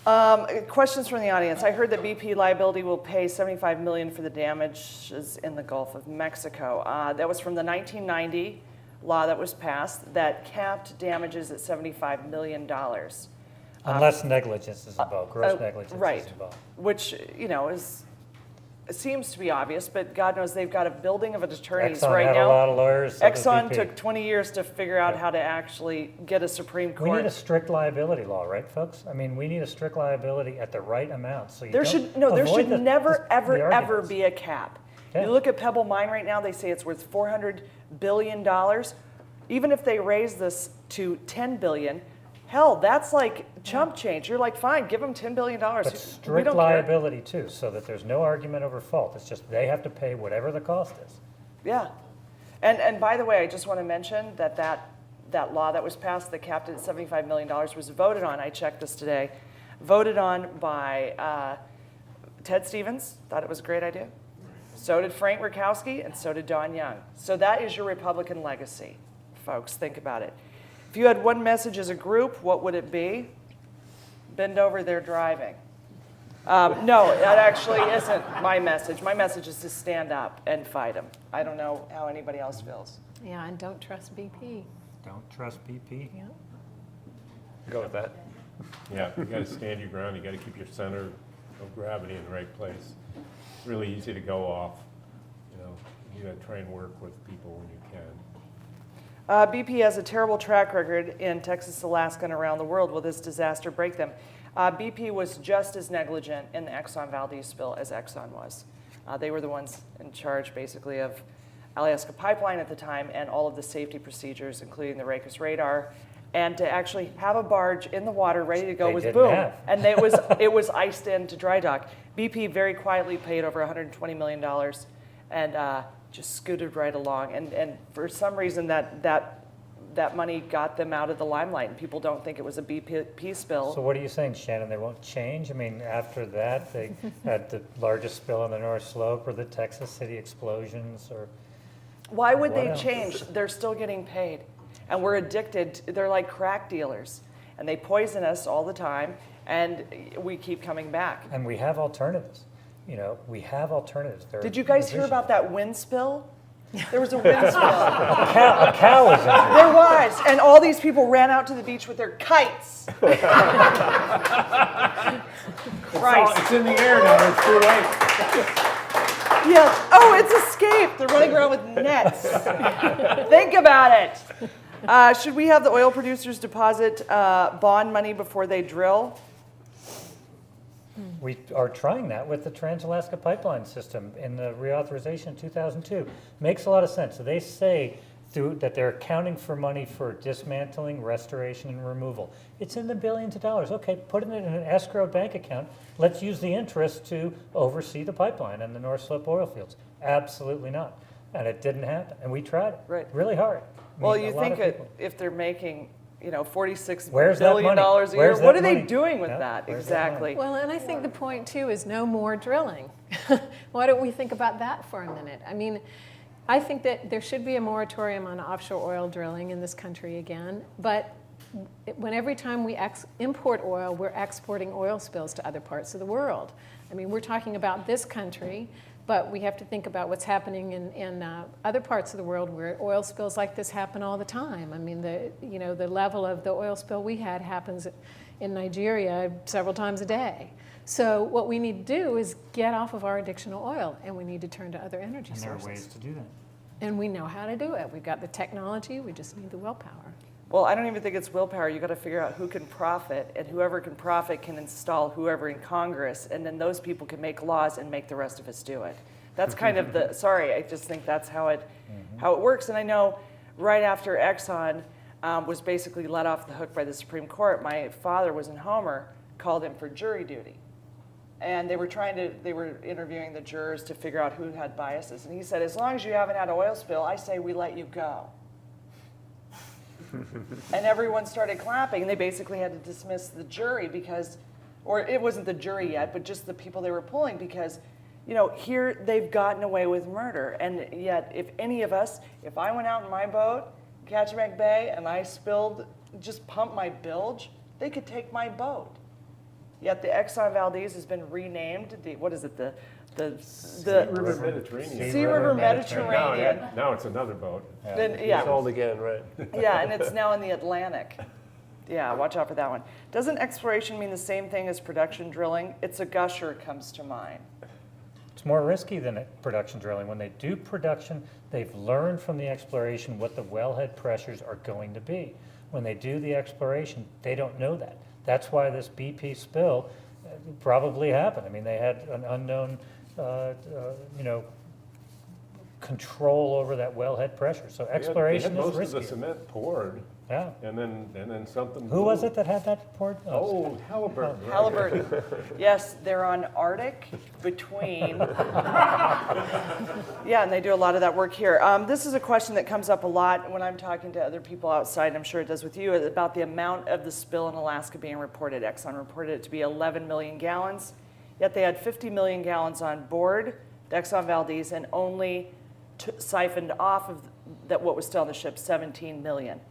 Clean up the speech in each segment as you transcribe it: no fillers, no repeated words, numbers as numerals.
Questions from the audience. I heard that BP liability will pay $75 million for the damages in the Gulf of Mexico. That was from the 1990 law that was passed that capped damages at $75 million. Unless negligence is involved, gross negligence right, is involved. Which, seems to be obvious, but God knows they've got a building of attorneys Exxon right had now. a lot of lawyers. So Exxon does BP. took 20 years to figure out how to actually get a Supreme Court. We need a strict liability law, right, folks? I mean, we need a strict liability at the right amount. So There should never, ever be a cap. Okay. You look at Pebble Mine right now, they say it's worth $400 billion. Even if they raise this to $10 billion, hell, that's like chump change. You're like, fine, give them $10 billion. But strict liability too, so that there's no argument over fault. It's just they have to pay whatever the cost is. Yeah. And by the way, I just want to mention that law that was passed that capped it at $75 million was voted on, I checked this today, voted on by Ted Stevens, thought it was a great idea. So did Frank Murkowski, and so did Don Young. So that is your Republican legacy, folks. Think about it. If you had one message as a group, what would it be? Bend over, they're driving. No, that actually isn't my message. My message is to stand up and fight them. I don't know how anybody else feels. Yeah, and don't trust BP. Don't trust BP. Yeah. Go with that. Yeah, you got to stand your ground. You got to keep your center of gravity in the right place. It's really easy to go off. You got to try and work with people when you can. BP has a terrible track record in Texas, Alaska, and around the world. Will this disaster break them? BP was just as negligent in the Exxon Valdez spill as Exxon was. They were the ones in charge, basically, of Alaska Pipeline at the time and all of the safety procedures, including the RACUS radar. And to actually have a barge in the water ready to go was boom. And it was iced in to dry dock. BP very quietly paid over $120 million and just scooted right along. And for some reason, that money got them out of the limelight, and people don't think it was a BP spill. So what are you saying, Shannon? They won't change? I mean, after that, they had the largest spill on the North Slope, or the Texas City explosions, or why would they else? change? They're still getting paid, and we're addicted. They're like crack dealers, and they poison us all the time, and we keep coming back. And we have alternatives. We have alternatives. Did you guys hear about that wind spill? There was a wind spill. A cow was injured. There was, and all these people ran out to the beach with their kites. Christ. It's in the air now. It's too late. Yes. Oh, it's escaped. They're running around with nets. Think about it. Should we have the oil producers deposit bond money before they drill? We are trying that with the Trans-Alaska Pipeline System in the reauthorization in 2002. Makes a lot of sense. So they say that they're accounting for money for dismantling, restoration, and removal. It's in the billions of dollars. Okay, put it in an escrow bank account. Let's use the interest to oversee the pipeline and the North Slope oil fields. Absolutely not. And it didn't happen. And we tried it really hard. Well, you think if they're making $46 Where's billion a year. Where's what that are they money? doing with Yeah, that where's that exactly? Well, and I think the point too is no more drilling. Why don't we think about that for a minute? I mean, I think that there should be a moratorium on offshore oil drilling in this country again, but every time we import oil, we're exporting oil spills to other parts of the world. I mean, we're talking about this country, but we have to think about what's happening in other parts of the world where oil spills like this happen all the time. I mean, the level of the oil spill we had happens in Nigeria several times a day. So what we need to do is get off of our addiction to oil, and we need to turn to other energy sources. And there are ways to do that. And we know how to do it. We've got the technology. We just need the willpower. Well, I don't even think it's willpower. You got to figure out who can profit, and whoever can profit can install whoever in Congress, and then those people can make laws and make the rest of us do it. That's kind of the, sorry, I just think that's how it works. And I know right after Exxon was basically let off the hook by the Supreme Court, my father was in Homer, called him for jury duty. And they were interviewing the jurors to figure out who had biases. And he said, as long as you haven't had an oil spill, I say we let you go. And everyone started clapping, and they basically had to dismiss the jury because, or it wasn't the jury yet, but just the people they were pulling because, here they've gotten away with murder. And yet, if any of us, if I went out in my boat, Kachemak Bay, and I just pumped my bilge, they could take my boat. Yet the Exxon Valdez has been renamed, what is it, the River Mediterranean. Sea River Mediterranean. Now it's another boat. Then, yeah. Sold again, right? Yeah, and it's now in the Atlantic. Yeah, watch out for that one. Doesn't exploration mean the same thing as production drilling? It's a gusher comes to mind. It's more risky than production drilling. When they do production, they've learned from the exploration what the wellhead pressures are going to be. When they do the exploration, they don't know that. That's why this BP spill probably happened. I mean, they had an unknown, control over that wellhead pressure. So exploration they had is most of the risky. cement poured, Yeah. and then something. Who was it that had that poured? Oh, Halliburton. right. Halliburton. Yes, they're on Arctic between. Yeah, and they do a lot of that work here. This is a question that comes up a lot when I'm talking to other people outside. I'm sure it does with you, about the amount of the spill in Alaska being reported. Exxon reported it to be 11 million gallons, yet they had 50 million gallons on board the Exxon Valdez and only siphoned off of what was still on the ship, 17 million.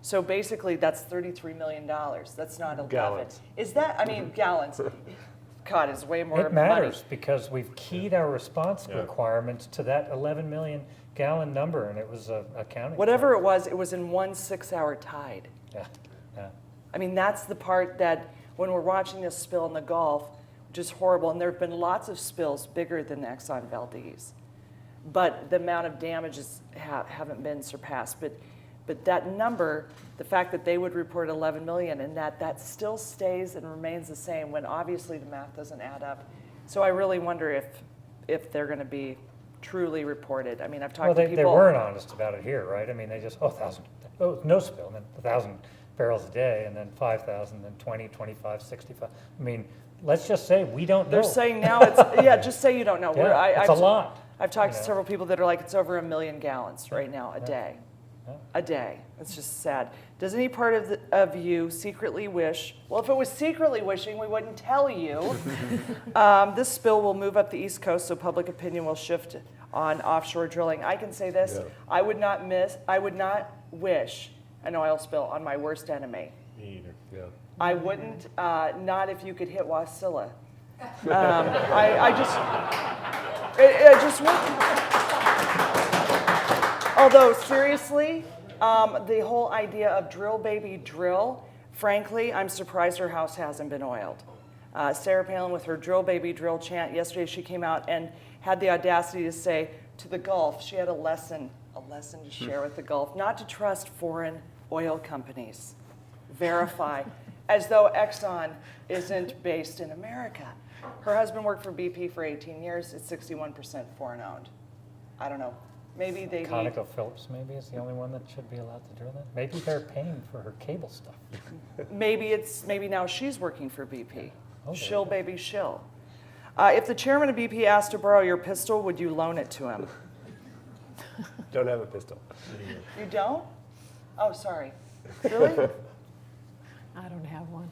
So basically, that's $33 million. That's not 11. Gallons. Is that, I mean, gallons. God, it's way more It money. matters because we've keyed our response Yeah. requirements to that 11 million gallon number, and it was a accounting. Whatever it was in 1 6-hour tide. Yeah, yeah. I mean, that's the part that when we're watching this spill in the Gulf, which is horrible, and there have been lots of spills bigger than the Exxon Valdez, but the amount of damages haven't been surpassed. But that number, the fact that they would report 11 million and that still stays and remains the same when obviously the math doesn't add up. So I really wonder if they're going to be truly reported. I mean, I've talked to people. They weren't honest about it here, right? I mean, they just, no spill, and then 1,000 barrels a day, and then 5,000, then 20, 25, 65. I mean, let's just say we don't know. They're saying now it's, yeah, just say you don't know. Yeah, it's a lot. I've talked to know. several people that are like, it's over 1 million gallons right now a day. Yeah. A day. It's just sad. Does any part of you secretly wish, well, if it was secretly wishing, we wouldn't tell you. This spill will move up the East Coast, so public opinion will shift on offshore drilling. I can say this, Yeah. I would not wish an oil spill on my worst enemy. Me either. Yeah. I wouldn't, not if you could hit Wasilla. I just wouldn't. Although, seriously, the whole idea of drill, baby, drill, frankly, I'm surprised her house hasn't been oiled. Sarah Palin with her drill, baby, drill chant, yesterday she came out and had the audacity to say to the Gulf, she had a lesson to share with the Gulf, not to trust foreign oil companies. Verify, as though Exxon isn't based in America. Her husband worked for BP for 18 years. It's 61% foreign owned. I don't know. Maybe they need, ConocoPhillips maybe is the only one that should be allowed to drill that. Maybe they're paying for her cable stuff. maybe now she's working for BP. Okay. Shill, baby, shill. If the chairman of BP asked to borrow your pistol, would you loan it to him? Don't have a pistol. You don't? Oh, sorry. Really? I don't have one.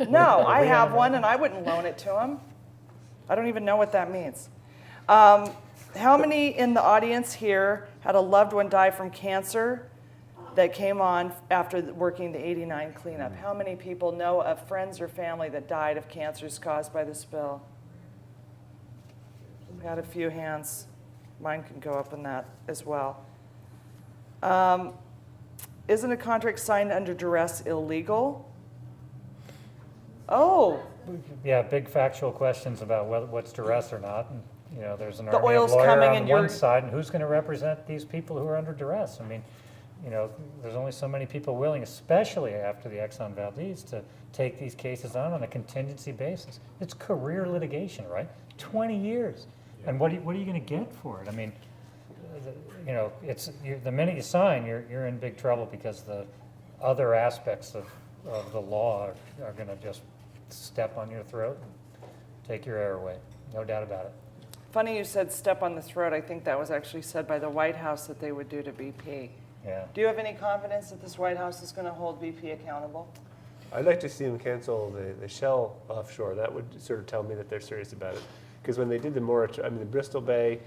No, I have one and I wouldn't loan it to him. I don't even know what that means. How many in the audience here had a loved one die from cancer that came on after working the 89 cleanup? How many people know of friends or family that died of cancers caused by the spill? We got a few hands. Mine can go up in that as well. Isn't a contract signed under duress illegal? Oh, Yeah, big factual questions about what's duress or not. And, there's an The army of oil's lawyer coming on and one you're- side, and who's going to represent these people who are under duress? I mean, there's only so many people willing, especially after the Exxon Valdez, to take these cases on a contingency basis. It's career litigation, right? 20 years. And what are you going to get for it? I mean, the minute you sign, you're in big trouble because the other aspects of the law are going to just step on your throat and take your air away. No doubt about it. funny you said step on the throat. I think that was actually said by the White House that they would do to BP. Yeah. Do you have any confidence that this White House is going to hold BP accountable? I'd like to see them cancel the Shell offshore. That would sort of tell me that they're serious about it. Because when they did the moratorium, the Bristol Bay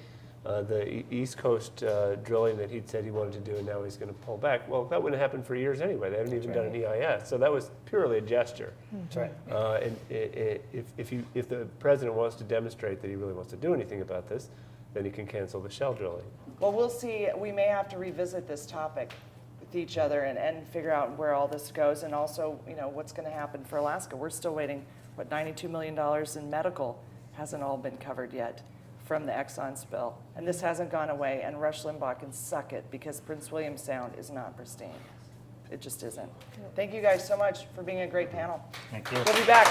the East Coast drilling that he'd said he wanted to do, and now he's going to pull back. Well, that wouldn't happen for years anyway. They haven't even done an EIS, so that was purely a gesture. That's right. And if the president wants to demonstrate that he really wants to do anything about this, then he can cancel the shell drilling. Well, we'll see. We may have to revisit this topic with each other and figure out where all this goes, and also, what's going to happen for Alaska. We're still waiting. What, $92 million in medical hasn't all been covered yet from the Exxon spill, and this hasn't gone away. And Rush Limbaugh can suck it because Prince William Sound is not pristine. It just isn't. Thank you guys so much for being a great panel. Thank you. We'll be back.